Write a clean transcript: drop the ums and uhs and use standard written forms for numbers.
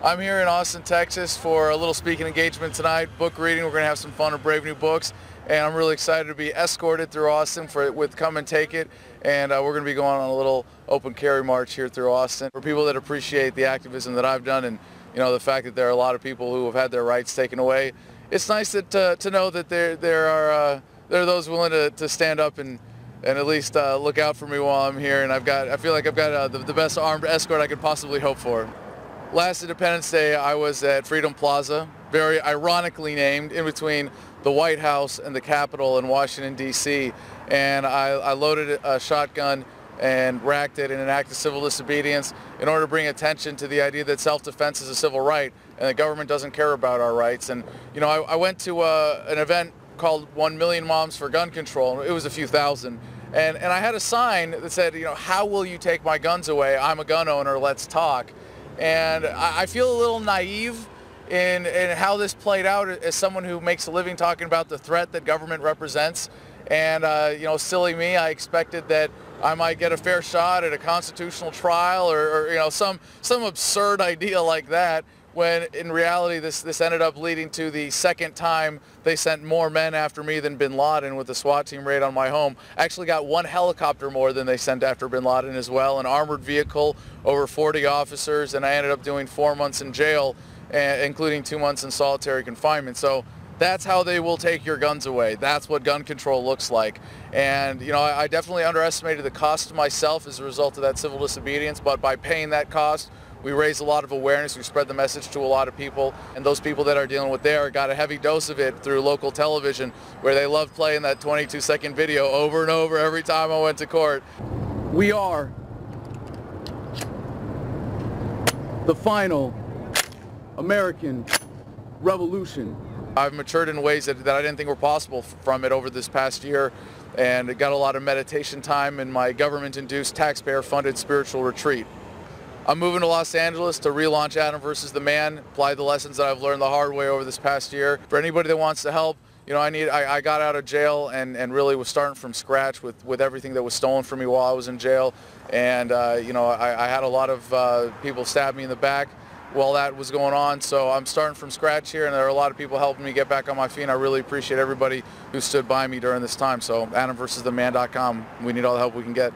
I'm here in Austin, Texas for a little speaking engagement tonight, book reading. We're going to have some fun with Brave New Books, and I'm really excited to be escorted through Austin with Come and Take It, and we're going to be going on a little open carry march here through Austin. For people that appreciate the activism that I've done and the fact that there are a lot of people who have had their rights taken away, it's nice that, to know that there are those willing to stand up and at least look out for me while I'm here, and I feel like I've got the best armed escort I could possibly hope for. Last Independence Day, I was at Freedom Plaza, very ironically named, in between the White House and the Capitol in Washington, D.C., and I loaded a shotgun and racked it in an act of civil disobedience in order to bring attention to the idea that self-defense is a civil right and the government doesn't care about our rights. And, I went to an event called 1 Million Moms for Gun Control. It was a few thousand. And I had a sign that said, how will you take my guns away? I'm a gun owner, let's talk. And I feel a little naive in how this played out as someone who makes a living talking about the threat that government represents. And, silly me, I expected that I might get a fair shot at a constitutional trial or some absurd idea like that, when in reality this ended up leading to the second time they sent more men after me than bin Laden with the SWAT team raid on my home. Actually got one helicopter more than they sent after bin Laden as well, an armored vehicle, over 40 officers, and I ended up doing 4 months in jail, including 2 months in solitary confinement. So that's how they will take your guns away. That's what gun control looks like. And I definitely underestimated the cost to myself as a result of that civil disobedience, but by paying that cost, we raised a lot of awareness, we spread the message to a lot of people, and those people that are dealing with there got a heavy dose of it through local television, where they loved playing that 22-second video over and over every time I went to court. We are the final American revolution. I've matured in ways that I didn't think were possible from it over this past year, and it got a lot of meditation time in my government-induced, taxpayer-funded spiritual retreat. I'm moving to Los Angeles to relaunch Adam versus the Man, apply the lessons that I've learned the hard way over this past year. For anybody that wants to help, I got out of jail and really was starting from scratch with everything that was stolen from me while I was in jail. And, I had a lot of people stab me in the back while that was going on. So I'm starting from scratch here, and there are a lot of people helping me get back on my feet, and I really appreciate everybody who stood by me during this time. So AdamVersusTheMan.com. We need all the help we can get.